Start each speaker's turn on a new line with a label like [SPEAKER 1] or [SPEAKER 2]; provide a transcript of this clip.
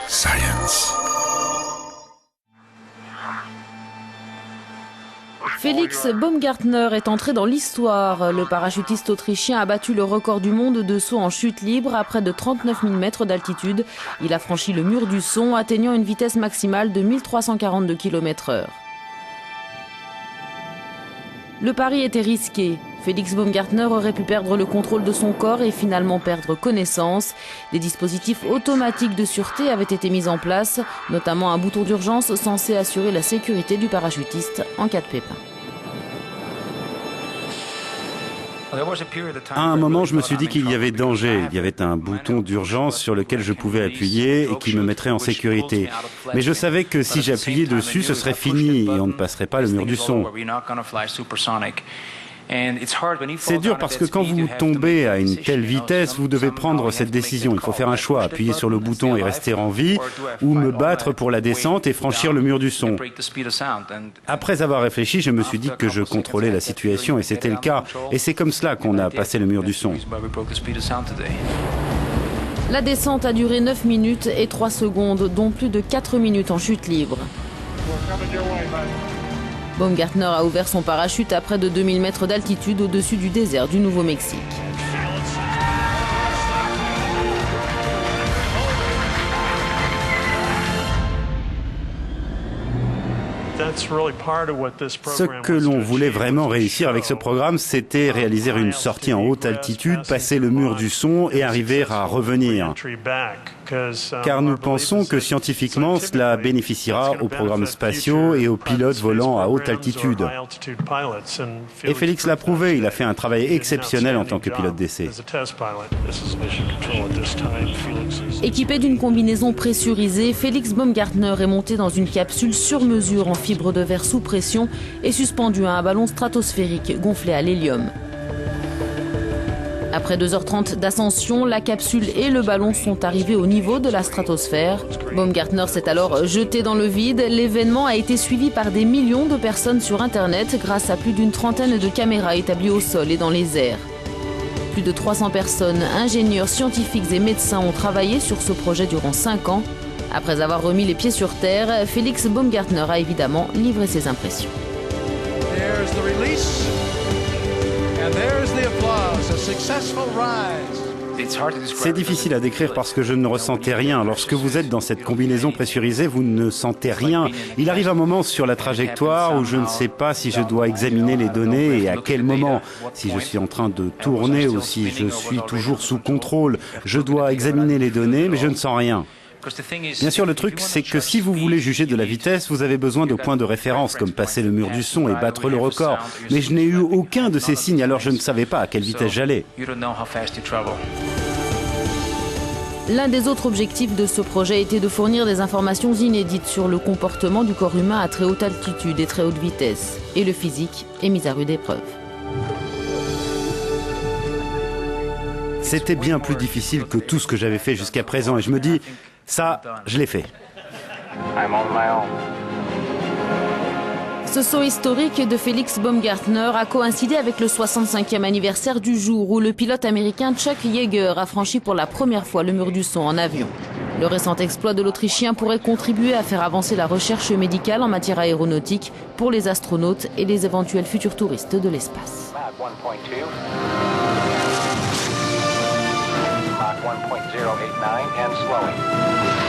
[SPEAKER 1] Science.
[SPEAKER 2] Félix Baumgartner est entré dans l'histoire. Le parachutiste autrichien a battu le record du monde de saut en chute libre à près de 39 000 mètres d'altitude. Il a franchi le mur du son, atteignant une vitesse maximale de 1342 km/h. Le pari était risqué. Félix Baumgartner aurait pu perdre le contrôle de son corps et finalement perdre connaissance. Des dispositifs automatiques de sûreté avaient été mis en place, notamment un bouton d'urgence censé assurer la sécurité du parachutiste en cas de pépin.
[SPEAKER 3] À un moment, je me suis dit qu'il y avait danger. Il y avait un bouton d'urgence sur lequel je pouvais appuyer et qui me mettrait en sécurité. Mais je savais que si j'appuyais dessus, ce serait fini et on ne passerait pas le mur du son. C'est dur parce que quand vous tombez à une telle vitesse, vous devez prendre cette décision. Il faut faire un choix, appuyer sur le bouton et rester en vie, ou me battre pour la descente et franchir le mur du son. Après avoir réfléchi, je me suis dit que je contrôlais la situation et c'était le cas. Et c'est comme cela qu'on a passé le mur du son.
[SPEAKER 2] La descente a duré 9 minutes et 3 secondes, dont plus de 4 minutes en chute libre. Baumgartner a ouvert son parachute à près de 2000 mètres d'altitude au-dessus du désert du Nouveau-Mexique.
[SPEAKER 3] Ce que l'on voulait vraiment réussir avec ce programme, c'était réaliser une sortie en haute altitude, passer le mur du son et arriver à revenir. Car nous pensons que scientifiquement, cela bénéficiera aux programmes spatiaux et aux pilotes volant à haute altitude. Et Félix l'a prouvé, il a fait un travail exceptionnel en tant que pilote d'essai.
[SPEAKER 2] Équipé d'une combinaison pressurisée, Félix Baumgartner est monté dans une capsule sur mesure en fibre de verre sous pression et suspendu à un ballon stratosphérique gonflé à l'hélium. Après 2h30 d'ascension, la capsule et le ballon sont arrivés au niveau de la stratosphère. Baumgartner s'est alors jeté dans le vide. L'événement a été suivi par des millions de personnes sur Internet grâce à plus d'une trentaine de caméras établies au sol et dans les airs. Plus de 300 personnes, ingénieurs, scientifiques et médecins ont travaillé sur ce projet durant 5 ans. Après avoir remis les pieds sur terre, Félix Baumgartner a évidemment livré ses impressions.
[SPEAKER 3] C'est difficile à décrire parce que je ne ressentais rien. Lorsque vous êtes dans cette combinaison pressurisée, vous ne sentez rien. Il arrive un moment sur la trajectoire où je ne sais pas si je dois examiner les données et à quel moment. Si je suis en train de tourner ou si je suis toujours sous contrôle, je dois examiner les données, mais je ne sens rien. Bien sûr, le truc, c'est que si vous voulez juger de la vitesse, vous avez besoin de points de référence, comme passer le mur du son et battre le record. Mais je n'ai eu aucun de ces signes, alors je ne savais pas à quelle vitesse j'allais.
[SPEAKER 2] L'un des autres objectifs de ce projet était de fournir des informations inédites sur le comportement du corps humain à très haute altitude et très haute vitesse. Et le physique est mis à rude épreuve.
[SPEAKER 3] C'était bien plus difficile que tout ce que j'avais fait jusqu'à présent et je me dis, ça, je l'ai fait.
[SPEAKER 2] Ce saut historique de Félix Baumgartner a coïncidé avec le 65e anniversaire du jour où le pilote américain Chuck Yeager a franchi pour la première fois le mur du son en avion. Le récent exploit de l'Autrichien pourrait contribuer à faire avancer la recherche médicale en matière aéronautique pour les astronautes et les éventuels futurs touristes de l'espace.
[SPEAKER 4] 1.089 and slowing.